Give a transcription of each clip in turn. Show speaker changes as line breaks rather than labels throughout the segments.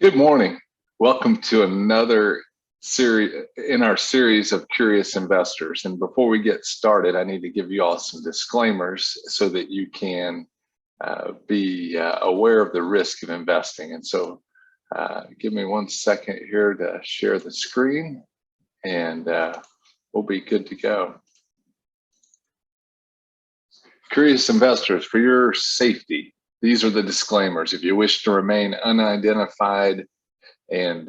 Good morning. Welcome to another series in our series of Curious Investors. And before we get started, I need to give you all some disclaimers so that you can be aware of the risk of investing. And so give me 1 second here to share the screen and we'll be good to go. Curious Investors, for your safety, these are the disclaimers. If you wish to remain unidentified and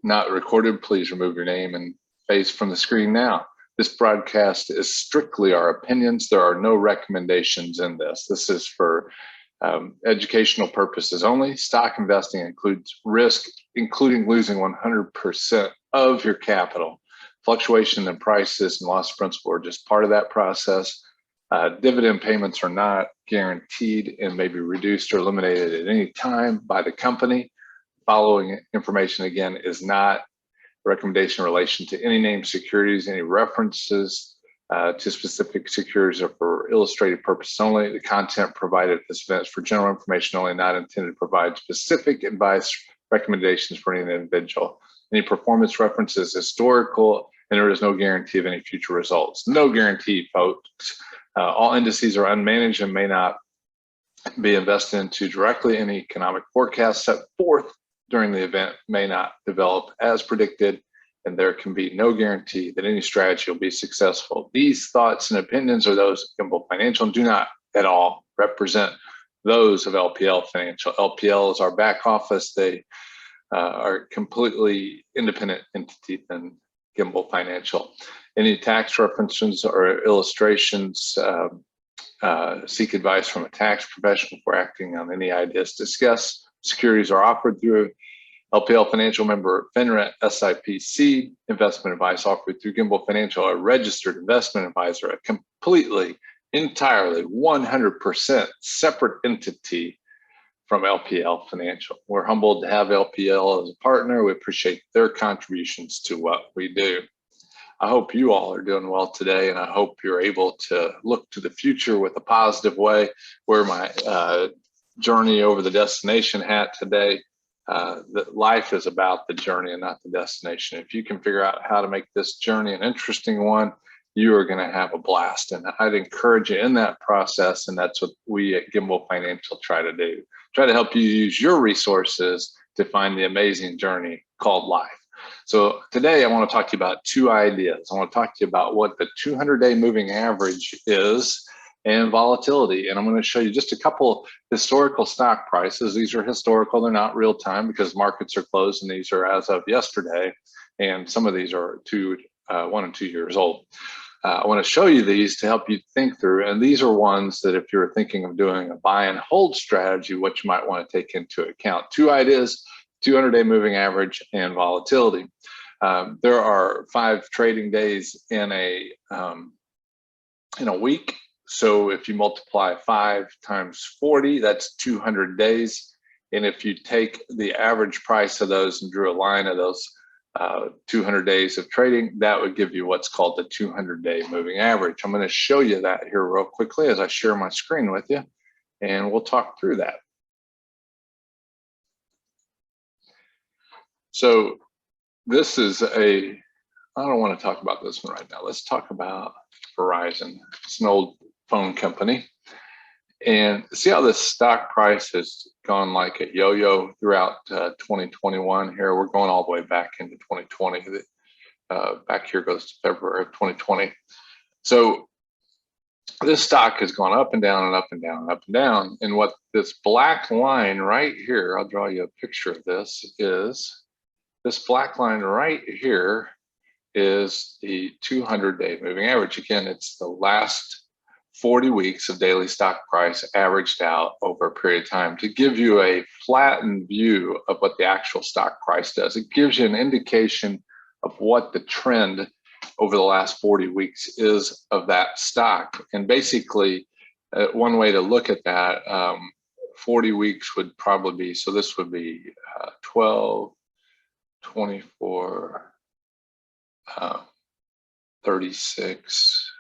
not recorded, please remove your name and face from the screen now. This broadcast is strictly our opinions. There are no recommendations in this. This is for educational purposes only. Stock investing includes risk, including losing 100% of your capital. Fluctuation in prices and loss of principal are just part of that process. Dividend payments are not guaranteed and may be reduced or eliminated at any time by the company. Following information, again, is not a recommendation in relation to any named securities. Any references to specific securities are for illustrative purposes only. The content provided at this event is for general information only, not intended to provide specific advice, recommendations for any individual. Any performance reference is historical, and there is no guarantee of any future results. No guarantee, folks. All indices are unmanaged and may not be invested into directly. Any economic forecast set forth during the event may not develop as predicted, and there can be no guarantee that any strategy will be successful. These thoughts and opinions are those of Gimbal Financial and do not at all represent those of LPL Financial. LPL is our back office. They are completely independent entity than Gimbal Financial. Any tax references or illustrations, seek advice from a tax professional before acting on any ideas discussed. Securities are offered through LPL Financial, member FINRA SIPC. Investment advice offered through Gimbal Financial, a registered investment advisor, a completely, entirely, 100% separate entity from LPL Financial. We're humbled to have LPL as a partner. We appreciate their contributions to what we do. I hope you all are doing well today, and I hope you're able to look to the future with a positive way. Wear my journey over the destination hat today. That life is about the journey and not the destination. If you can figure out how to make this journey an interesting one, you are going to have a blast. And I'd encourage you in that process, and that's what we at Gimbal Financial try to do. Try to help you use your resources to find the amazing journey called life. So today I want to talk to you about two ideas. I want to talk to you about what the 200-day moving average is and volatility. And I'm going to show you just a couple historical stock prices. These are historical, they're not real time because markets are closed, and these are as of yesterday. And some of these are 1 and 2 years old. I want to show you these to help you think through. And these are ones that if you're thinking of doing a buy and hold strategy, what you might want to take into account. Two ideas: 200-day moving average and volatility. There are 5 trading days in a week. So if you multiply 5 times 40, that's 200 days. And if you take the average price of those and drew a line of those 200 days of trading, that would give you what's called the 200-day moving average. I'm going to show you that here real quickly as I share my screen with you, and we'll talk through that. So this is I don't want to talk about this one right now. Let's talk about Verizon. It's an old phone company. And see how this stock price has gone like a yo-yo throughout 2021 here. We're going all the way back into 2020. Back here goes to February of 2020. So this stock has gone up and down and up and down and up and down. And what this black line right here, I'll draw you a picture of this, is this black line right here is the 200-day moving average. Again, it's the last 40 weeks of daily stock price averaged out over a period of time to give you a flattened view of what the actual stock price does. It gives you an indication of what the trend over the last 40 weeks is of that stock. And basically, one way to look at that, 40 weeks would probably be, so this would be 12, 24, 36.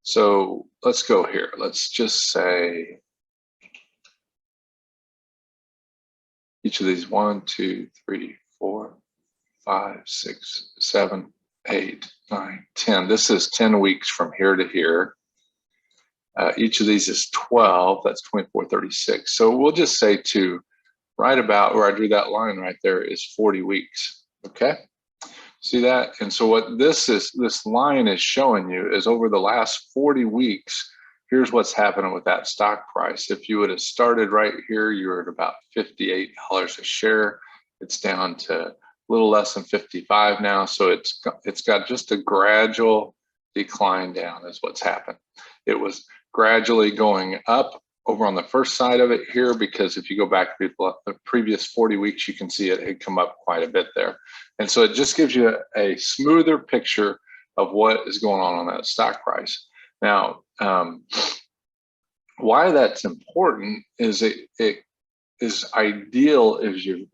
So let's go here. Let's just say each of these 1, 2, 3, 4, 5, 6, 7, 8, 9, 10. This is 10 weeks from here to here. Each of these is 12, that's 24, 36. So we'll just say to right about where I drew that line right there is 40 weeks, okay? See that? And so what this line is showing you is over the last 40 weeks, here's what's happening with that stock price. If you would have started right here, you're at about $58 a share. It's down to a little less than 55 now. So it's got just a gradual decline down is what's happened. It was gradually going up over on the first side of it here, because if you go back to the previous 40 weeks, you can see it had come up quite a bit there. And so it just gives you a smoother picture of what is going on that stock price. Now, why that's important is it is ideal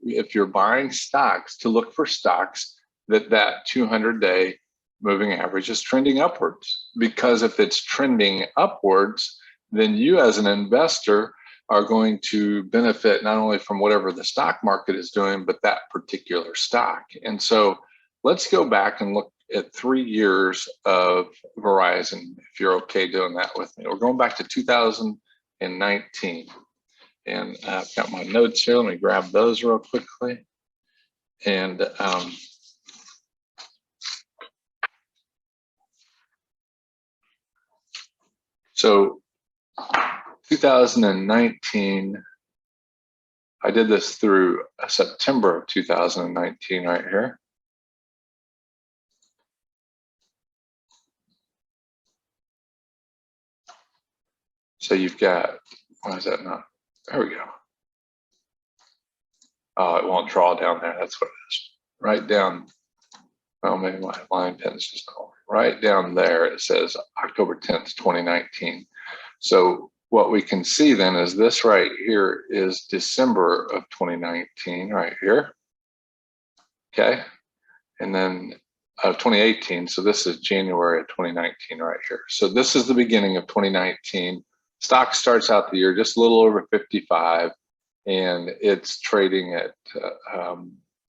if you're buying stocks to look for stocks that 200-day moving average is trending upwards, because if it's trending upwards, then you as an investor are going to benefit not only from whatever the stock market is doing, but that particular stock. And so let's go back and look at 3 years of Verizon, if you're okay doing that with me. We're going back to 2019. And I've got my notes here. Let me grab those real quickly. And so 2019, I did this through September of 2019 right here. So you've got, why is that not? There we go. Oh, it won't draw down there. That's what it is. Right down. Well, maybe my line pen's just not right down there. It says October 10th, 2019. So what we can see then is this right here is December of 2019 right here. Okay. And then of 2018. So this is January of 2019 right here. So this is the beginning of 2019. Stock starts out the year just a little over 55, and it's trading at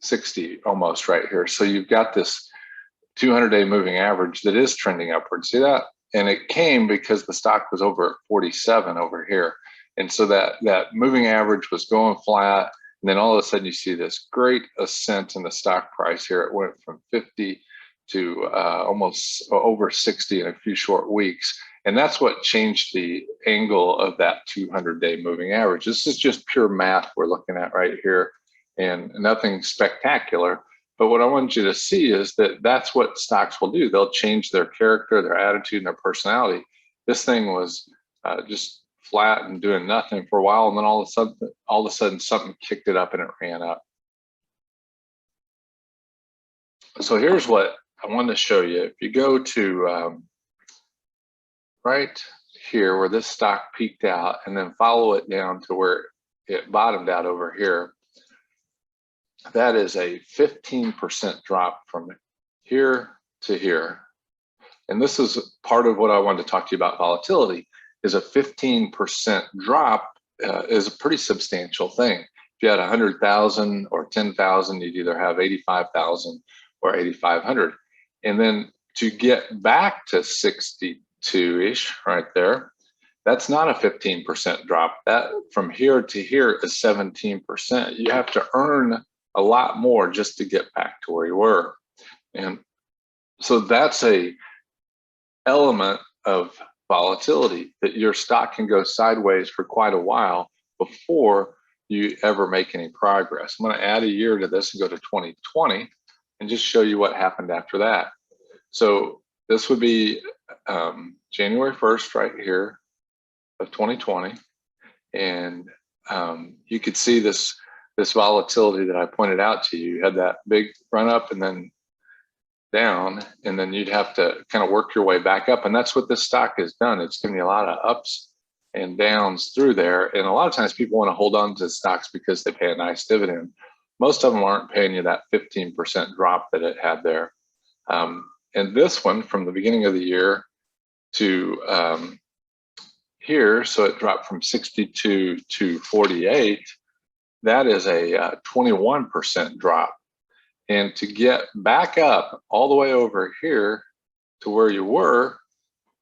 60 almost right here. So you've got this 200-day moving average that is trending upwards. See that? And it came because the stock was over at 47 over here. And so that moving average was going flat. And then all of a sudden you see this great ascent in the stock price here. It went from 50 to almost over 60 in a few short weeks. And that's what changed the angle of that 200-day moving average. This is just pure math we're looking at right here, and nothing spectacular. But what I want you to see is that that's what stocks will do. They'll change their character, their attitude, and their personality. This thing was just flat and doing nothing for a while, and then all of a sudden something kicked it up and it ran up. So here's what I wanted to show you. If you go to right here where this stock peaked out and then follow it down to where it bottomed out over here, that is a 15% drop from here to here. And this is part of what I wanted to talk to you about volatility, is a 15% drop is a pretty substantial thing. If you had 100,000 or 10,000, you'd either have 85,000 or 8,500. And then to get back to 62-ish right there, that's not a 15% drop. That from here to here is 17%. You have to earn a lot more just to get back to where you were. And so that's a element of volatility, that your stock can go sideways for quite a while before you ever make any progress. I'm going to add a year to this and go to 2020 and just show you what happened after that. So this would be January 1st right here of 2020. And you could see this volatility that I pointed out to you. You had that big run up and then down, and then you'd have to kind of work your way back up. And that's what this stock has done. It's given you a lot of ups and downs through there. And a lot of times people want to hold on to stocks because they pay a nice dividend. Most of them aren't paying you that 15% drop that it had there. And this one from the beginning of the year to here, so it dropped from 62 to 48. that is a 21% drop. And to get back up all the way over here to where you were,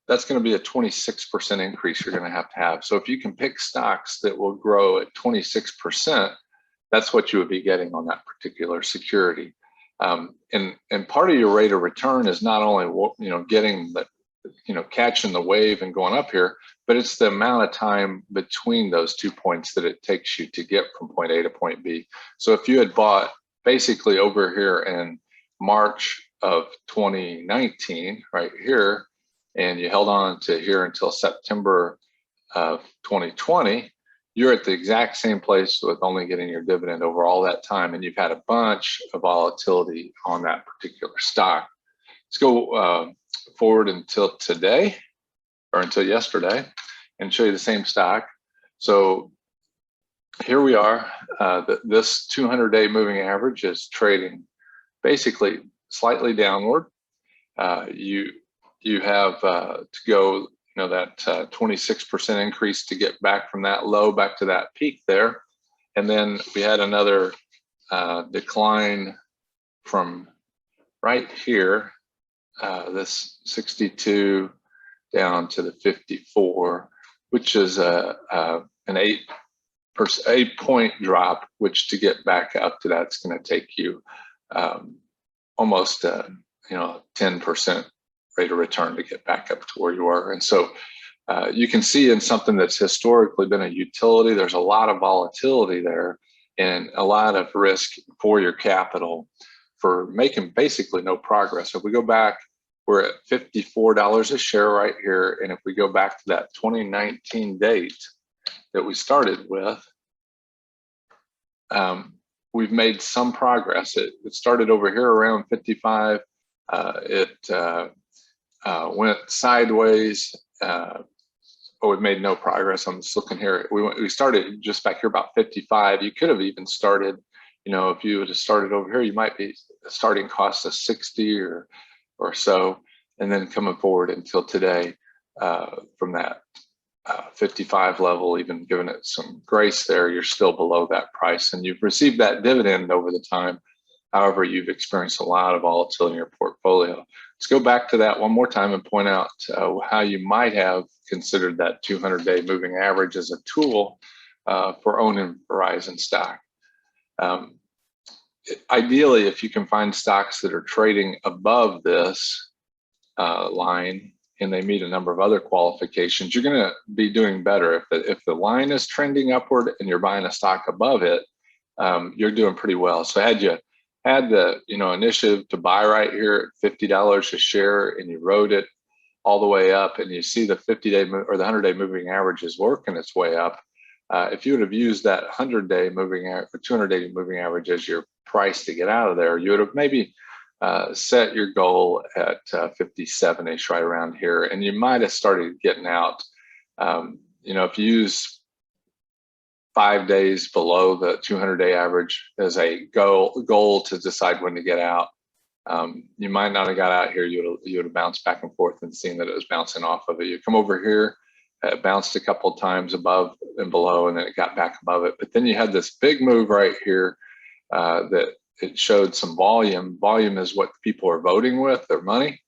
that's going to be a 26% increase you're going to have. So if you can pick stocks that will grow at 26%, that's what you would be getting on that particular security. And part of your rate of return is not only, getting the, catching the wave and going up here, but it's the amount of time between those 2 points that it takes you to get from point A to point B. So if you had bought basically over here in March of 2019, right here, and you held on to here until September of 2020, you're at the exact same place with only getting your dividend over all that time, and you've had a bunch of volatility on that particular stock. Let's go forward until today, or until yesterday, and show you the same stock. So here we are. This 200-day moving average is trading basically slightly downward. You have to go, that 26% increase to get back from that low back to that peak there. And then we had another decline from right here, this 62 down to the 54, which is an 8-point drop, which to get back up to that's going to take you almost 10% rate of return to get back up to where you are. And so you can see in something that's historically been a utility, there's a lot of volatility there and a lot of risk for your capital for making basically no progress. If we go back, we're at $54 a share right here. And if we go back to that 2019 date that we started with, we've made some progress. It started over here around 55. It went sideways. We've made no progress. I'm just looking here. We started just back here about 55. You could have even started, if you would have started over here, you might be starting cost of 60 or so, and then coming forward until today from that 55 level, even giving it some grace there, you're still below that price, and you've received that dividend over the time. However, you've experienced a lot of volatility in your portfolio. Let's go back to that one more time and point out how you might have considered that 200-day moving average as a tool for owning Verizon stock. Ideally, if you can find stocks that are trading above this line and they meet a number of other qualifications, you're going to be doing better. If the line is trending upward and you're buying a stock above it, you're doing pretty well. So had you had the initiative to buy right here at $50 a share and you rode it all the way up and you see the 50-day or the 100-day moving average is working its way up, if you would have used that 100-day moving or 200-day moving average as your price to get out of there, you would have maybe set your goal at 57-ish right around here, and you might have started getting out. If you use 5 days below the 200-day average as a goal to decide when to get out, you might not have got out here. You would have bounced back and forth and seen that it was bouncing off of it. You come over here, it bounced a couple of times above and below, and then it got back above it. But then you had this big move right here that it showed some volume. Volume is what people are voting with, their money,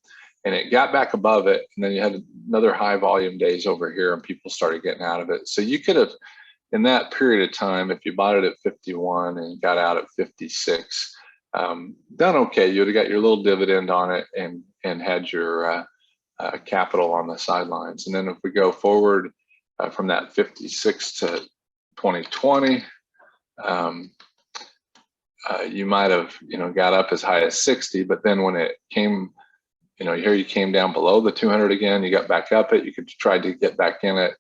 and it got back above it. And then you had another high volume days over here, and people started getting out of it. So you could have, in that period of time, if you bought it at 51 and got out at 56, done okay. You would have got your little dividend on it and had your capital on the sidelines. And then if we go forward from that 56 to 2020, you might have got up as high as 60, but then when it came, here you came down below the 200 again, you got back up it, you could try to get back in it,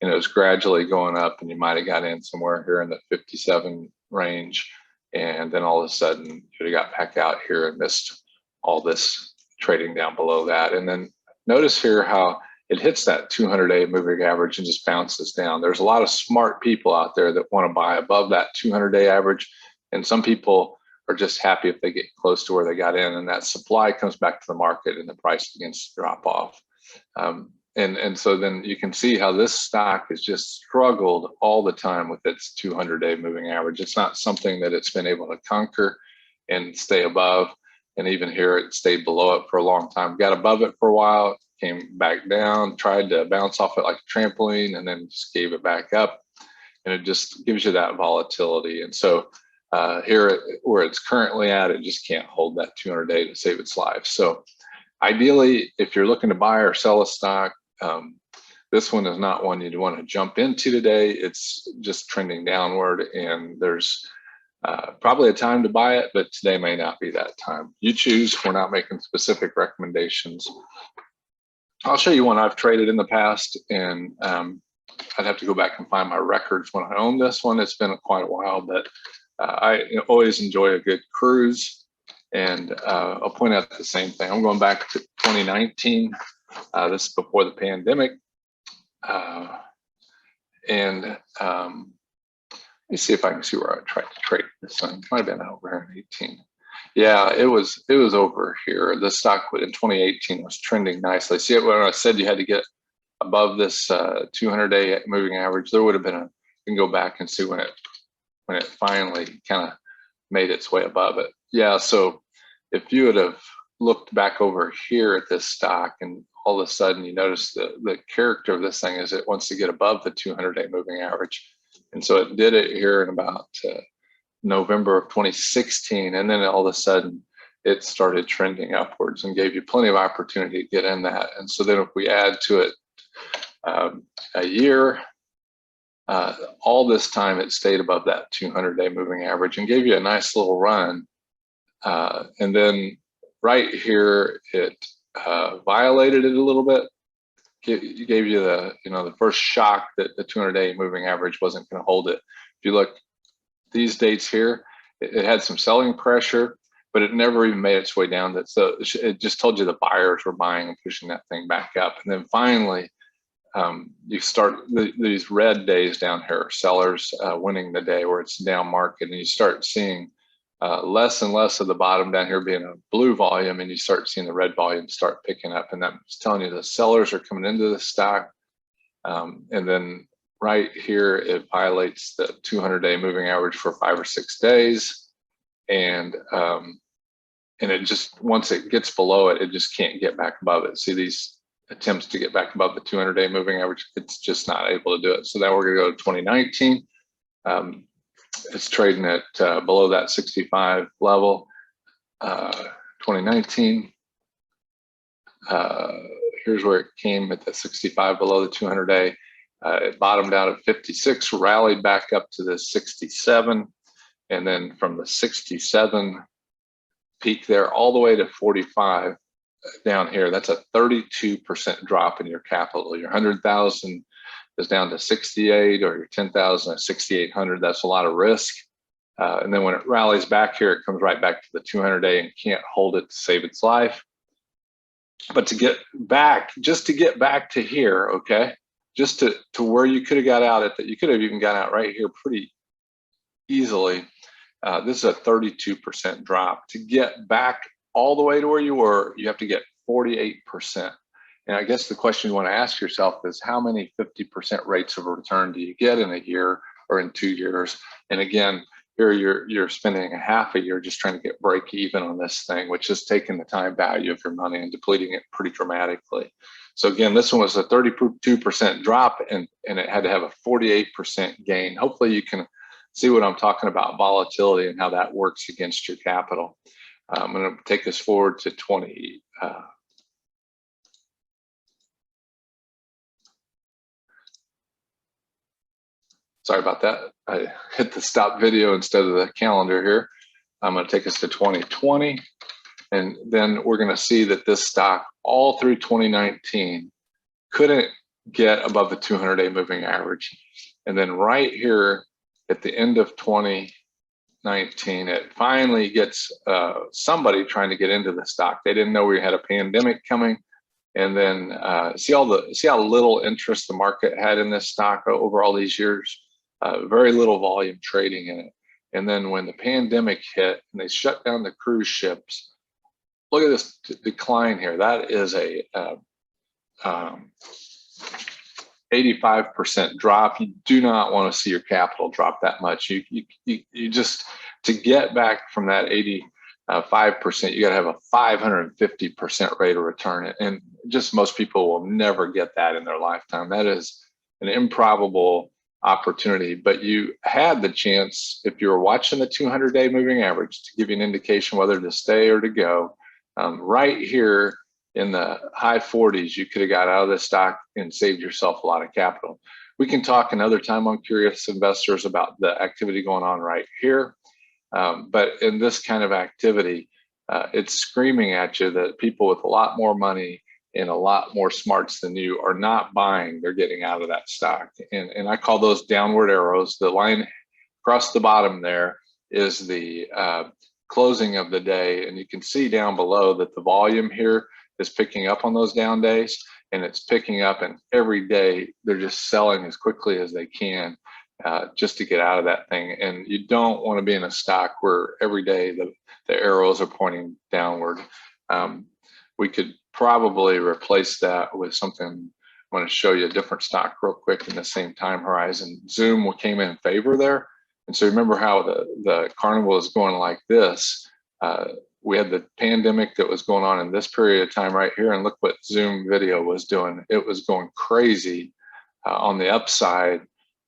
and it was gradually going up, and you might have got in somewhere here in the 57 range, and then all of a sudden you got back out here and missed all this trading down below that. And then notice here how it hits that 200-day moving average and just bounces down. There's a lot of smart people out there that want to buy above that 200-day average, and some people are just happy if they get close to where they got in, and that supply comes back to the market and the price begins to drop off. and so then you can see how this stock has just struggled all the time with its 200-day moving average. It's not something that it's been able to conquer and stay above. And even here, it stayed below it for a long time. Got above it for a while, came back down, tried to bounce off it like a trampoline, and then just gave it back up. And it just gives you that volatility. And so here, where it's currently at, it just can't hold that 200-day to save its life. So ideally, if you're looking to buy or sell a stock, this one is not one you'd want to jump into today. It's just trending downward, and there's probably a time to buy it, but today may not be that time. You choose. We're not making specific recommendations. I'll show you one I've traded in the past, and I'd have to go back and find my records when I owned this one. It's been quite a while, but I always enjoy a good cruise. And I'll point out the same thing. I'm going back to 2019. This is before the pandemic. Let me see if I can see where I tried to trade this one. Might have been over here in 18. Yeah, it was over here. The stock in 2018 was trending nicely. See, when I said you had to get above this 200-day moving average, there would have been you can go back and see when it finally kind of made its way above it. Yeah, so if you would have looked back over here at this stock, and all of a sudden you notice the character of this thing is it wants to get above the 200-day moving average. And so it did it here in about November of 2016. And then all of a sudden it started trending upwards and gave you plenty of opportunity to get in that. And so then if we add to it a year, all this time it stayed above that 200-day moving average and gave you a nice little run. And then right here, it violated it a little bit. Gave you the first shock that the 200-day moving average wasn't going to hold it. If you look these dates here, it had some selling pressure, but it never even made its way down. So it just told you the buyers were buying and pushing that thing back up. And then finally, you start these red days down here, sellers winning the day where it's down market, and you start seeing less and less of the bottom down here being a blue volume, and you start seeing the red volume start picking up, and that's telling you the sellers are coming into the stock. And then right here, it violates the 200-day moving average for 5 or 6 days, and it just, once it gets below it, it just can't get back above it. See these attempts to get back above the 200-day moving average, it's just not able to do it. So now we're going to go to 2019. It's trading at below that 65 level. 2019. Here's where it came at the 65 below the 200-day. It bottomed out at 56, rallied back up to the 67, and then from the 67 peak there all the way to 45 down here. That's a 32% drop in your capital. Your 100,000 is down to 68, or your 10,000 at 6,800. That's a lot of risk. And then when it rallies back here, it comes right back to the 200-day and can't hold it to save its life. But to get back, just to get back to here, okay, just to where you could have got out at that, you could have even got out right here pretty easily. This is a 32% drop. To get back all the way to where you were, you have to get 48%. And I guess the question you want to ask yourself is, how many 50% rates of return do you get in a year or in 2 years? And again, here you're spending a half a year just trying to get break even on this thing, which is taking the time value of your money and depleting it pretty dramatically. So again, this one was a 32% drop, and it had to have a 48% gain. Hopefully you can see what I'm talking about, volatility and how that works against your capital. I'm going to take us forward to 20. Sorry about that. I hit the stop video instead of the calendar here. I'm going to take us to 2020. And then we're going to see that this stock all through 2019 couldn't get above the 200-day moving average. And then right here at the end of 2019, it finally gets somebody trying to get into the stock. They didn't know we had a pandemic coming. And then see how little interest the market had in this stock over all these years. Very little volume trading in it. And then when the pandemic hit and they shut down the cruise ships, look at this decline here. That is a um, 85% drop. You do not want to see your capital drop that much. You just, to get back from that 85%, you got to have a 550% rate of return. And just most people will never get that in their lifetime. That is an improbable opportunity, but you had the chance, if you were watching the 200-day moving average, to give you an indication whether to stay or to go. Right here in the high 40s, you could have got out of the stock and saved yourself a lot of capital. We can talk another time on Curious Investors about the activity going on right here. But in this kind of activity, it's screaming at you that people with a lot more money and a lot more smarts than you are not buying. They're getting out of that stock. And I call those downward arrows. The line across the bottom there is the closing of the day. And you can see down below that the volume here is picking up on those down days, and it's picking up, and every day they're just selling as quickly as they can just to get out of that thing. And you don't want to be in a stock where every day the arrows are pointing downward. We could probably replace that with something. I'm going to show you a different stock real quick in the same time horizon. Zoom came in favor there. And so remember how the carnival is going like this. We had the pandemic that was going on in this period of time right here, and look what Zoom video was doing. It was going crazy on the upside,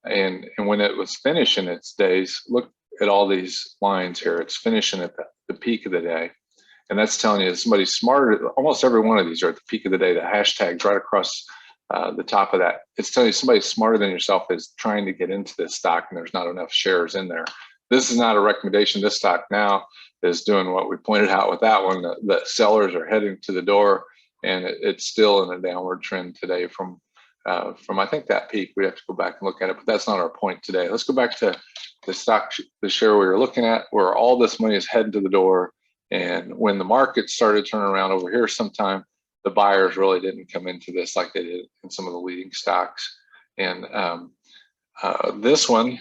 and when it was finishing its days, look at all these lines here. It's finishing at the peak of the day, and that's telling you that somebody smarter. Almost every one of these are at the peak of the day. The hashtags right across the top of that. It's telling you somebody smarter than yourself is trying to get into this stock, and there's not enough shares in there. This is not a recommendation. This stock now is doing what we pointed out with that one. The sellers are heading to the door, and it's still in a downward trend today from I think that peak. We have to go back and look at it, but that's not our point today. Let's go back to the stock, the share we were looking at, where all this money is heading to the door. And when the market started turning around over here sometime, the buyers really didn't come into this like they did in some of the leading stocks. And this one,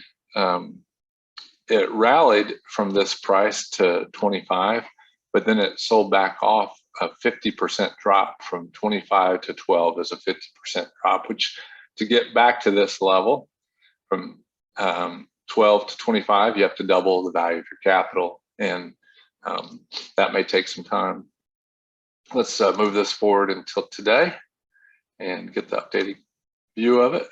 it rallied from this price to 25, but then it sold back off a 50% drop from 25 to 12 is a 50% drop, which to get back to this level from 12 to 25, you have to double the value of your capital. And that may take some time. Let's move this forward until today and get the updated view of it.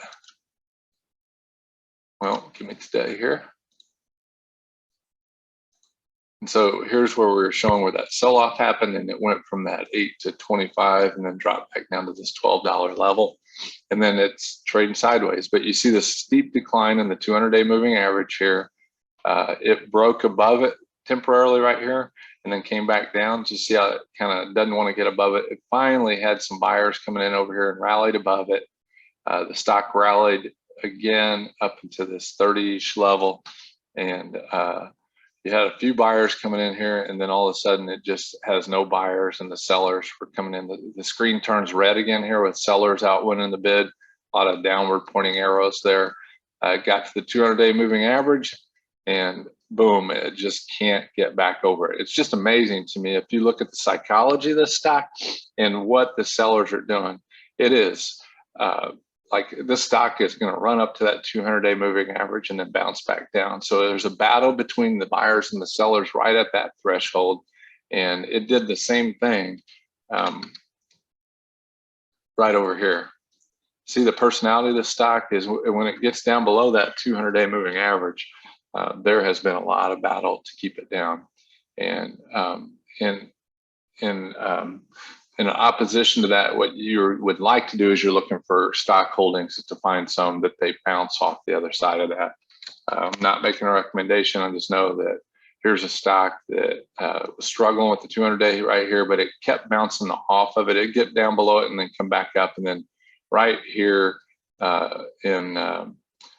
Well, give me today here. And so here's where we were showing where that sell-off happened, and it went from that 8 to 25 and then dropped back down to this $12 level. And then it's trading sideways, but you see the steep decline in the 200-day moving average here. It broke above it temporarily right here and then came back down to see how it kind of doesn't want to get above it. It finally had some buyers coming in over here and rallied above it. The stock rallied again up into this 30-ish level, and you had a few buyers coming in here, and then all of a sudden it just has no buyers, and the sellers were coming in. The screen turns red again here with sellers out winning the bid. A lot of downward pointing arrows there. Got to the 200-day moving average, and boom, it just can't get back over it. It's just amazing to me. If you look at the psychology of this stock and what the sellers are doing, it is like this stock is going to run up to that 200-day moving average and then bounce back down. So there's a battle between the buyers and the sellers right at that threshold. And it did the same thing right over here. See, the personality of the stock is when it gets down below that 200-day moving average, there has been a lot of battle to keep it down. And in opposition to that, what you would like to do is you're looking for stock holdings to find some that they bounce off the other side of that. I'm not making a recommendation. I just know that here's a stock that was struggling with the 200-day right here, but it kept bouncing off of it. It'd get down below it and then come back up. And then right here in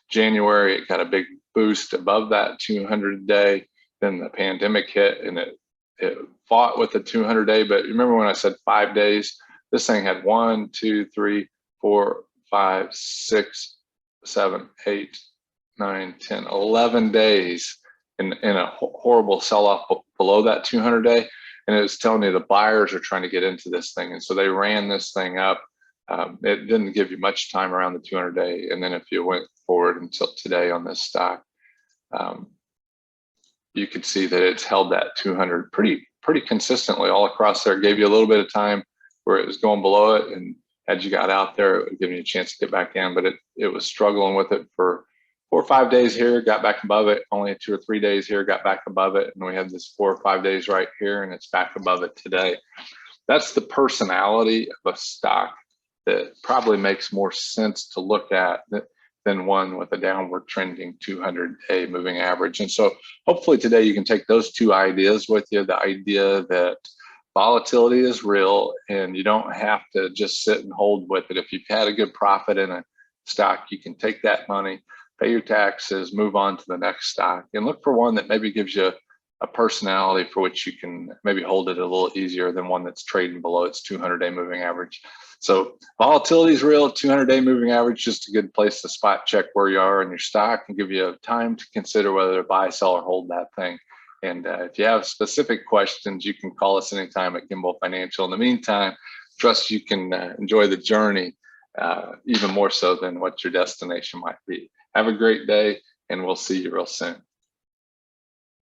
January, it got a big boost above that 200-day. Then the pandemic hit, and it fought with the 200-day. But remember when I said 5 days, this thing had 1, 2, 3, 4, 5, 6, 7, 8, 9, 10, 11 days in a horrible sell-off below that 200-day. And it was telling me the buyers are trying to get into this thing. And so they ran this thing up It didn't give you much time around the 200-day. And then if you went forward until today on this stock, you could see that it's held that 200 pretty consistently all across there. It gave you a little bit of time where it was going below it, and as you got out there, it would give you a chance to get back in, but it was struggling with it for 4 or 5 days here, got back above it. Only 2 or 3 days here, got back above it. And we have this 4 or 5 days right here, and it's back above it today. That's the personality of a stock that probably makes more sense to look at than one with a downward trending 200-day moving average. And so hopefully today you can take those two ideas with you, the idea that volatility is real and you don't have to just sit and hold with it. If you've had a good profit in a stock, you can take that money, pay your taxes, move on to the next stock, and look for one that maybe gives you a personality for which you can maybe hold it a little easier than one that's trading below its 200-day moving average. So volatility is real. 200-day moving average, just a good place to spot check where you are in your stock and give you time to consider whether to buy, sell, or hold that thing. And if you have specific questions, you can call us anytime at Gimbal Financial. In the meantime, trust you can enjoy the journey even more so than what your destination might be. Have a great day, and we'll see you real soon.